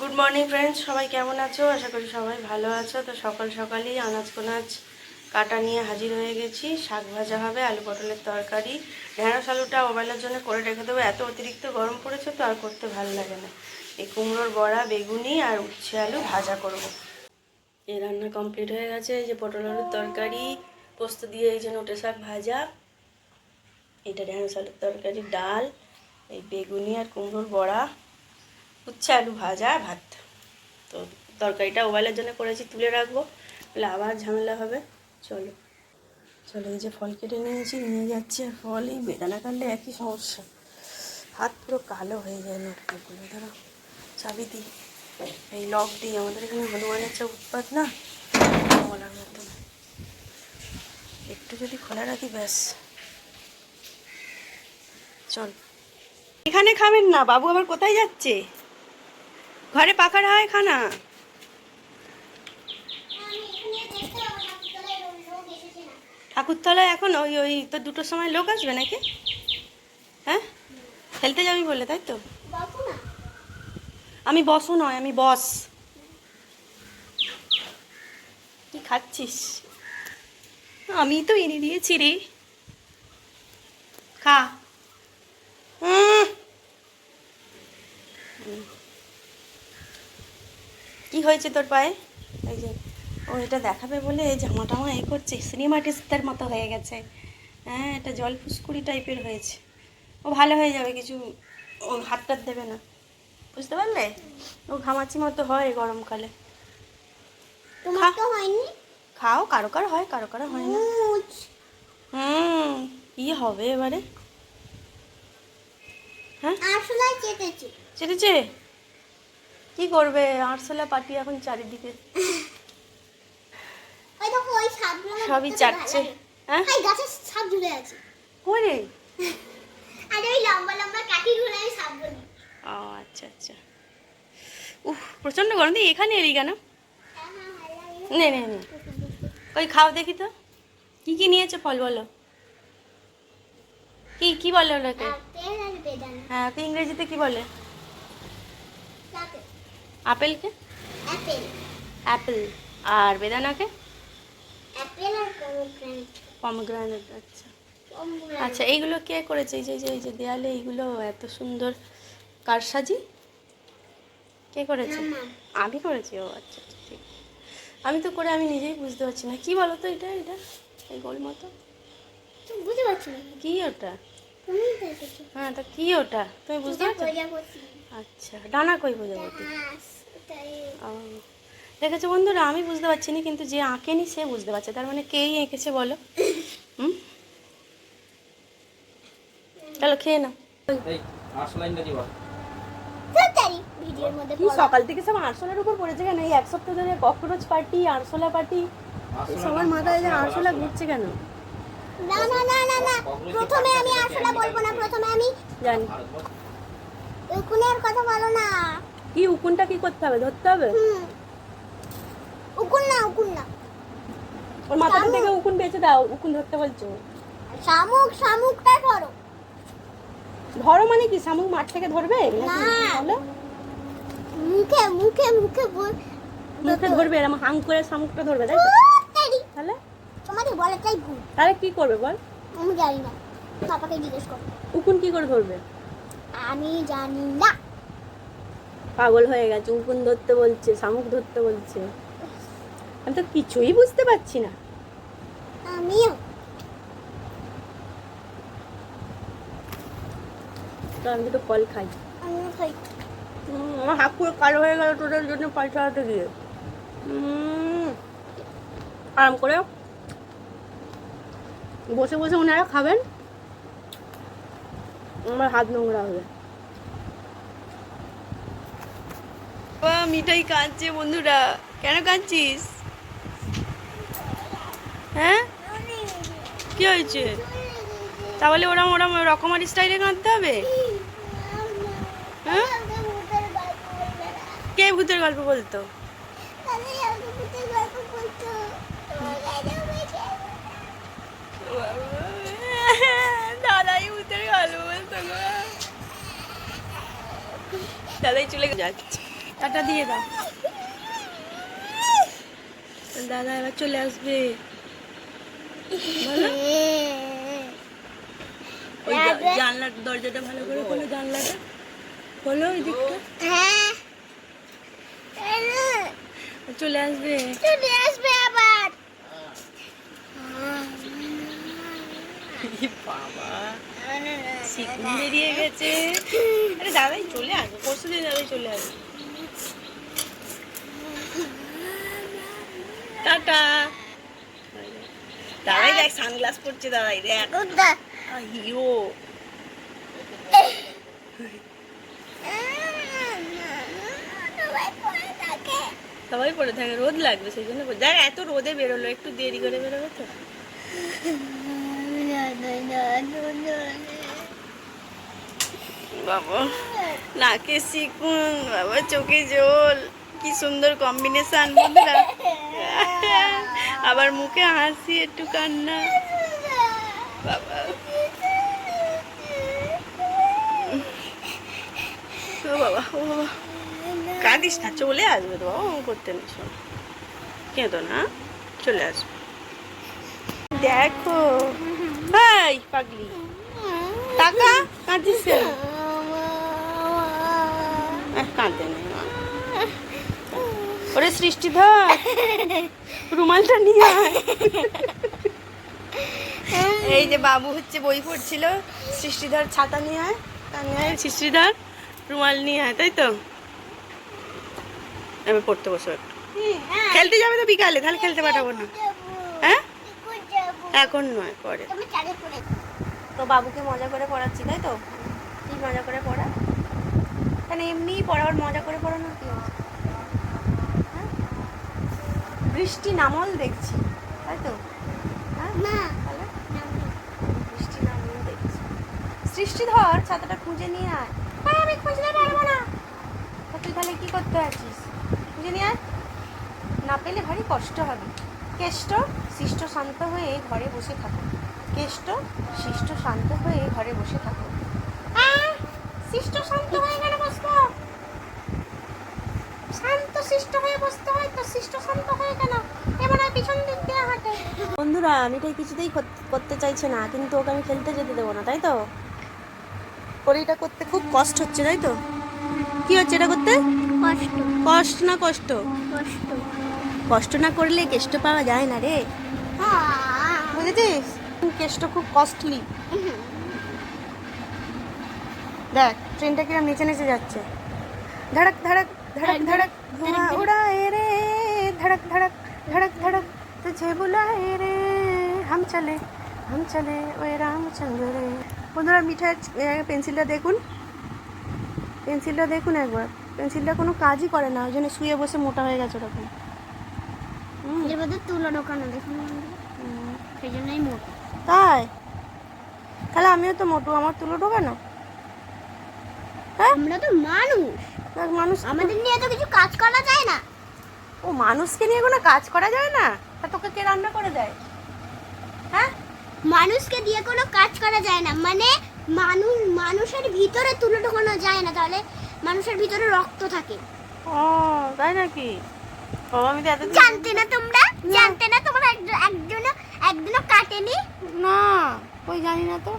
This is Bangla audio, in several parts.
গুড মর্নিং ফ্রেন্ডস, সবাই কেমন আছো? আশা করি সবাই ভালো আছো। তো সকাল সকালই আনাজ কোনাজ কাটা নিয়ে হাজির হয়ে গেছি। শাক ভাজা হবে, আলু পটলের তরকারি, ঢেঁড়স আলুটা মোবাইলের জন্য করে রেখে দেবো। এত অতিরিক্ত গরম পড়েছে তো আর করতে ভালো লাগে না। এই কুমড়োর বড়া, বেগুনি আর উচ্ছে আলু ভাজা করব। এই রান্না কমপ্লিট হয়ে গেছে। এই যে পটল আলুর তরকারি, পোস্ত দিয়ে এই যে নোটে শাক ভাজা, এটা ঢেঁড়স আলুর তরকারি, ডাল, এই বেগুনি আর কুমড়োর বড়া, উচ্ছে আলু ভাজা, ভাত। তো তরকারিটা ওভালের জন্য করেছি, তুলে রাখবো, তাহলে আবার ঝামেলা হবে। চলো চলো, এই যে ফল কেটে নিয়েছি, নিয়ে যাচ্ছি। আর ফল এই বেদানা কাটলে একই সমস্যা, হাত পুরো কালো হয়ে যায় নখগুলো। ধরো চাবি দিই, এই লক দিই। আমাদের এখানে হনুমানের চা উৎপাত না, বলার মতন। একটু যদি খোলা রাখি ব্যাস। চল, এখানে খাবেন না, বাবু আবার কোথায় যাচ্ছে? ঘরে পাখার হয় খানা। ঠাকুরতলায় এখন ওই ওই তো 2টোর সময় লোক আসবে নাকি? হ্যাঁ, খেলতে যাবি বলে, তাই তো? আমি বসও নয়, আমি বস। কি খাচ্ছিস? আমি তো এনে দিয়েছি রে, খা। কি হয়েছে তোর পায়ে? এই যে ও এটা দেখাবে বলে জামা টামা এ করছে, সিনেমা টিস্টার মতো হয়ে গেছে। হ্যাঁ, এটা জল ফুসকুড়ি টাইপের হয়েছে। ও ভালো হয়ে যাবে, কিছু ও হাত টাত দেবে না, বুঝতে পারলে? ও ঘামাচি মতো হয় গরমকালে। তোমার তো হয়নি। খাও, কারো কারো হয়, কারো কারো হয় না। কি হবে এবারে? হ্যাঁ, আরশোলায় চেটেছি। চেটেছে? কি করবে, আরশোলা পাটি এখন চারিদিকে ওই দেখো ওই সাপগুলো সবই চাটছে। হ্যাঁ, এই গাছের সাপ ঝুলে আছে। কই রে? আর ওই লম্বা লম্বা কাঠিগুলো আমি সাপ বলি। ও আচ্ছা আচ্ছা। প্রচণ্ড গরম দিয়ে এখানে এলি কেন? নে নে নে, ওই খাও দেখি তো, কি কি নিয়েছো ফল বলো। কি কি বলে ওটাকে? আপেল আর বেদানা। হ্যাঁ, ওকে ইংরেজিতে কি বলে? আপেল। আপেলকে আপেল। অ্যাপেল, আর বেদানাকে আপেল আর পমগ্রেনেট। পমগ্রানেট। আচ্ছা আচ্ছা, এইগুলো কে করেছে? এই যে দেয়ালে এইগুলো এত সুন্দর কারসাজি কে করেছে? আমি করেছি। ও আচ্ছা আচ্ছা, ঠিক। আমি তো করে আমি নিজেই বুঝতে পারছি না, কি বলো তো এটা এটা এই গোল মতো তুমি বুঝতে পারছো না? কি ওটা? তুমি দেখেছো? হ্যাঁ, তা কি ওটা তুমি বুঝতে পারছো? প্রজাপতি। আচ্ছা, ডানা কই প্রজাপতি? ঘাস। ওটাই। ও, দেখেছো বন্ধুরা, আমি বুঝতে পারছি না, কিন্তু যে আঁকেনি সে বুঝতে পারছে। তার মানে কেই এঁকেছে বলো? হুম, চলো খেয়ে নাও। তাড়াতাড়ি ভিডিওর মধ্যে কি সকাল থেকে সব আরশোলার উপর পড়েছে কেন? এই এক সপ্তাহ ধরে ককরোচ পার্টি, আরশোলা পার্টি, সবার মাথায় যে আরশোলা ঘুরছে কেন? না না না না না, প্রথমে আমি আরশোলা বলবো না, প্রথমে আমি জানি। উকুনের কথা বলো না। কি উকুনটা কি করতে হবে? ধরতে হবে? উকুন না, উকুন না, ওর মাথাটা থেকে উকুন বেঁচে দাও, উকুন ধরতে বলছো। শামুক, শামুকটা ধরো। ধরো মানে কি, শামুক মাঠ থেকে ধরবে না, তাহলে? মুখে মুখে মুখে মুখে ধরবে, এরকম হাং করে শামুকটা ধরবে, তাই তো? তাহলে তোমাদের বলাটাই ভুল। তাহলে কি করবে বল? আমি জানি না, পাপাকে জিজ্ঞেস করো। উকুন কি করে ধরবে? আমি জানি না। পাগল হয়ে গেছে, উকুন ধরতে বলছে, শামুক ধরতে বলছে, আমি তো কিছুই বুঝতে পারছি না। আমিও। তো আমি দুটো ফল খাই। আমিও খাই। আমার হাত পুরো কালো হয়ে গেল তোদের জন্য পয়সা হাতে দিয়ে। আরাম করে বসে বসে ওনারা খাবেন, আমার হাত নোংরা হবে। মিঠাই কাঁদছে বন্ধুরা, কেন কাঁদছিস? হ্যাঁ, কি হয়েছে? তাহলে ওরম ওরম রকমারি স্টাইলে কাঁদতে হবে? হ্যাঁ, কে ভূতের গল্প বলতো? দাদাই ভূতের গল্প বলতো গো। দাদাই চলে যাচ্ছে। টাটা দিয়ে দাও। দাদা এবার চলে আসবে। বলো। ওই জানলার দরজাটা ভালো করে খোলো, জানলাটা খোলো ওই দিকটা। চলে আসবে। আবার বাবা শিকুন বেরিয়ে গেছে। আরে দাদাই চলে আসবে, পরশু দিন দাদাই চলে আসবে। টাটা। দাদাই দেখ সানগ্লাস পরছে, দাদাই দেখ হিরো। সবাই পরে থাকে, রোদ লাগবে সেই জন্য দেখ এত রোদে বেরোলো, একটু দেরি করে বেরোবে তো। বাবা নাকে শিকুন, বাবা চোখে জল, কি সুন্দর কম্বিনেশন বন্ধুরা। আবার মুখে হাসি, একটু কান্না। বাবা ও বাবা, ও বাবা কাঁদিস না, চলে আসবে তো বাবা, ও করতে নেই, শোন কেঁদো না, চলে আসবে। দেখো ভাই পাগলি টাকা কাঁদিস কেন? কাঁদে নেই মা। ওরে সৃষ্টিধর রুমালটা নিয়ে আয়। এই যে বাবু হচ্ছে বই পড়ছিল, সৃষ্টিধর ছাতা নিয়ে আয়, সৃষ্টিধর রুমাল নিয়ে আয়, তাই তো। এবার পড়তে বসো একটু। খেলতে যাবে তো বিকালে, তাহলে খেলতে পাঠাবো না। হ্যাঁ এখন নয়, পরে। তো বাবুকে মজা করে পড়াচ্ছি, তাই তো। তুই মজা করে পড়া, মানে এমনি পড়াবার মজা করে পড়ানো কি হচ্ছে? হ্যাঁ? বৃষ্টি নামল দেখছি, তাই তো। হ্যাঁ তাহলে বৃষ্টি নামল দেখছি। সৃষ্টিধর ছাতাটা খুঁজে নিয়ে আয়। আমি খুঁজতে পারবো না। তুই তাহলে কি করতে আছিস? খুঁজে নিয়ে আয়, না পেলে ভারী কষ্ট হবে। কেষ্ট শিষ্ট শান্ত হয়ে ঘরে বসে থাকো। কেষ্ট শিষ্ট শান্ত হয়ে ঘরে বসে থাকো। শিষ্ট শান্ত হয়ে গেলে বসবো, শান্ত শিষ্ট হয়ে বসতে হয় তো, শিষ্ট শান্ত হয়ে কেন এবার পিছন দিক দিয়ে হাঁটে। বন্ধুরা আমি এটাই কিছুতেই করতে চাইছে না, কিন্তু ওকে আমি খেলতে যেতে দেবো না, তাই তো। ওর এটা করতে খুব কষ্ট হচ্ছে, তাই তো। কি হচ্ছে এটা করতে? কষ্ট না কষ্ট? কষ্ট না করলে কেষ্ট পাওয়া যায় না রে, বুঝেছিস? কেষ্ট খুব কস্টলি। দেখ ট্রেনটা কিরম নিচে নিচে যাচ্ছে, ধড়ক ধড়ক ধড়ক ধড়ক ধোঁয়া উড়াए रे, ধড়ক ধড়ক ধড়ক ধড়ক तुझे बुलाए रे, हम चले ওই রামচন্দ্র রে। বন্ধুরা মিঠাই পেন্সিলটা দেখুন, পেন্সিলটা দেখুন একবার, পেন্সিলটা কোনো কাজই করে না, ওই জন্য শুয়ে বসে মোটা হয়ে গেছে ওরকম। এর মধ্যে তুলো ঢোকানো দেখুন, সেই জন্যই মোটা। তাই তাহলে আমিও তো মোটু, আমার তুলো ঢোকানো। হ্যাঁ আমরা তো মানুষ, মানুষ, আমাদের নিয়ে তো কিছু কাজ করা যায় না। ও মানুষকে নিয়ে কোনো কাজ করা যায় না? তা তোকে কে রান্না করে দেয়? হ্যাঁ মানুষকে দিয়ে কোনো কাজ করা যায় না, মানে মানুষের ভিতরে তুলো ঢোকানো যায় না, তাহলে মানুষের ভিতরে রক্ত থাকে। ও তাই নাকি? ও আমি তো এত জানতে না তোমরা, জানতে না তোমরা, একদিনও কাটেনি না, ওই জানি না তো।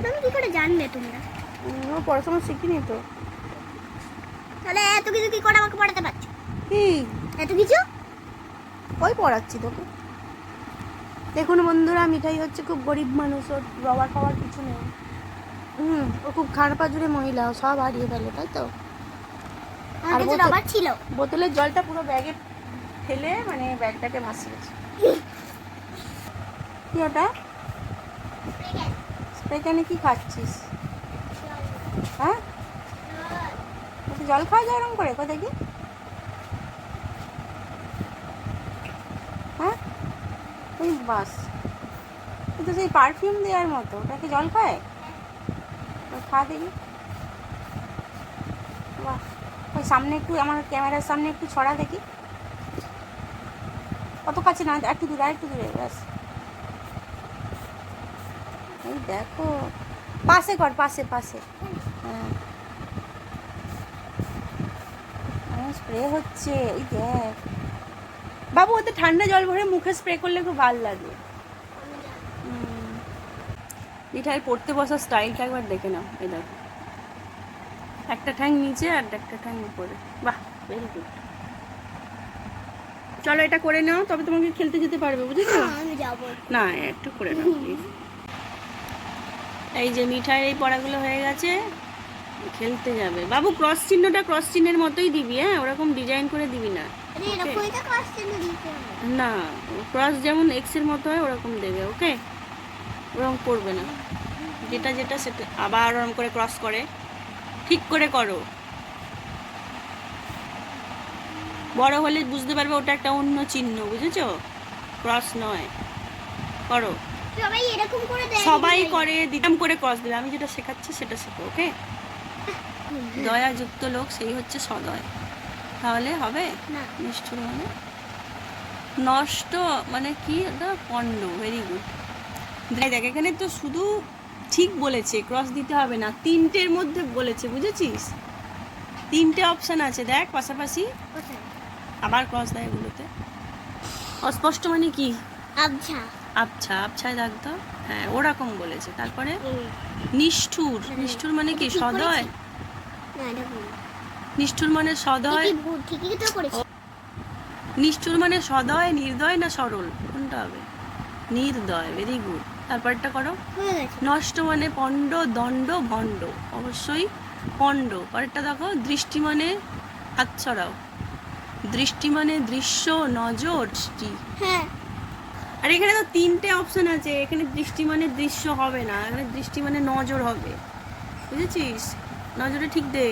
তুমি কি করে জানবে তোমরা? ও পড়াশোনা শিখিনি তো। তাহলে এত কিছু কি করে আমাকে পড়াতে পারছো? কি এত কিছু ওই পড়াচ্ছি তোকে। দেখুন বন্ধুরা মিঠাই হচ্ছে খুব গরিব মানুষ, ওর রবার খাওয়ার কিছু নেই। ও খুব খাড়পা জুড়ে মহিলা, ও সব হারিয়ে ফেলে, তাই তো। আর রবার ছিল, বোতলের জলটা পুরো ব্যাগে ফেলে মানে ব্যাগটাকে ভাসিয়েছে। কি ওটা? এখানে কি খাচ্ছিস? হ্যাঁ জল খাওয়া যায় এরকম করে, কোথায় কি? হ্যাঁ ওই বাস, কিন্তু সেই পারফিউম দেওয়ার মতো, ওটাকে জল খায়? খা দেখি। বাহ, ওই সামনে একটু, আমার ক্যামেরার সামনে একটু ছড়া দেখি। অত কাছে না, একটু দূরে, আরেকটু দূরে, ব্যাস। এই দেখো, পাশে কর, পাশে পাশে। হ্যাঁ স্প্রে হচ্ছে, এই দেখ বাবু, ওতে ঠান্ডা জল ভরে মুখে স্প্রে করলে খুব ভালো লাগে। মিঠাই পড়তে বসার স্টাইলটা একবার দেখে নাও, এই দেখো, একটা ঠ্যাং নিচে আর একটা ঠ্যাং উপরে, বাহ ভেরি গুড। চলো এটা করে নাও, তবে তোমাকে খেলতে যেতে পারবে, বুঝেছো? আমি যাবো। না একটু করে নাও প্লিজ। এই যে মিঠাই এই পড়াগুলো হয়ে গেছে, খেলতে যাবে বাবু। ক্রস চিহ্নটা ক্রস চিহ্নের মতোই দিবি, হ্যাঁ, ওরকম ডিজাইন করে দিবি না। আরে এরকমই তো কোশ্চেন দিতে হবে। না, ক্রস যেমন এক্স এর মতো হয় ওরকম দেবে, ওকে? ওরকম করবে না, যেটা যেটা সেটা আবার ওরকম করে ক্রস করে, ঠিক করে করো। বড় হলে বুঝতে পারবে ওটা একটা অন্য চিহ্ন, বুঝেছো? ক্রস নয়, করো। সবাই এরকম করে দেয়। সবাই করে, দিতাম করে ক্রস দেবে। আমি যেটা শেখাচ্ছি সেটা শেখো, ওকে? দয়াযুক্ত লোক সেই হচ্ছে সদয়, তাহলে হবে? না। নিষ্ঠুর মানে নষ্ট, মানে কি ওটা? পণ্ড। Very good. দেখ এখানে তো শুধু ঠিক বলেছে, ক্রস দিতে হবে না, তিনটের মধ্যে বলেছে, বুঝেছিস? তিনটে অপশন আছে, দেখ পাশাপাশি, কোথায়? আবার ক্রস দেয় এগুলোতে। অস্পষ্ট মানে কি? আচ্ছা। আচ্ছা, আবছায় দাগ দাও, হ্যাঁ ওরকম বলেছে। তারপরে নিষ্ঠুর, নিষ্ঠুর মানে কি? সদয়। না এটা ভুল। নিষ্ঠুর মানে সদয়। ঠিকই ভুল, ঠিকই তো করেছি। নিষ্ঠুর মানে সদয়, নির্দয় না সরল, কোনটা হবে? নির্দয়, ভেরি গুড। তারপরটা করো। হয়ে গেছে। নষ্ট মানে পণ্ড, দণ্ড, ভণ্ড, অবশ্যই পণ্ড। পরেরটা দেখো, দৃষ্টি মানে হাত ছড়াও, দৃষ্টি মানে দৃশ্য, নজর, দৃষ্টি। হ্যাঁ। আর এখানে তো তিনটে অপশন আছে, এখানে দৃষ্টি মানে দৃশ্য হবে না, এখানে দৃষ্টি মানে নজর হবে, বুঝেছিস? নজরে ঠিক দে,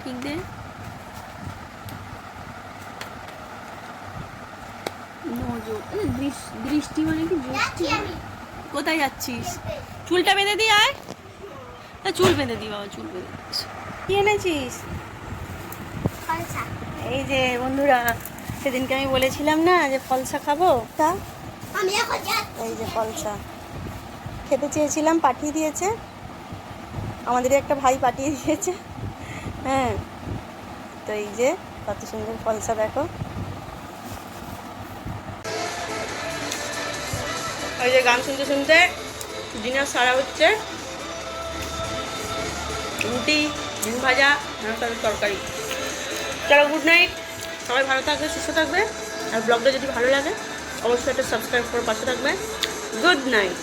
ঠিক দে। নজর, দৃষ্টি মানে কি? দৃষ্টি। কোথায় যাচ্ছিস? চুলটা বেঁধে দি, আয়। চুল বেঁধে দি বাবা, চুল বেঁধে দিস। কি এনেছিস? ফলসা। এই যে বন্ধুরা, সেদিনকে আমি বলেছিলাম না যে ফলসা খাবো, তা আমি এখন যাচ্ছি। এই যে ফলসা খেতে চেয়েছিলাম, পাঠিয়ে দিয়েছে, আমাদেরই একটা ভাই পাঠিয়ে দিয়েছে, হ্যাঁ। তো এই যে কত সুন্দর ফলসা, দেখো। ওই যে গান শুনতে শুনতে ডিনার সারা হচ্ছে, রুটি, ডিম ভাজা, তরকারি। চলো, গুড নাইট, সবাই ভালো থাকবে, সুস্থ থাকবে। আর ব্লগটা যদি ভালো লাগে অবশ্যই একটা সাবস্ক্রাইব করে পাশে থাকবে। Good night.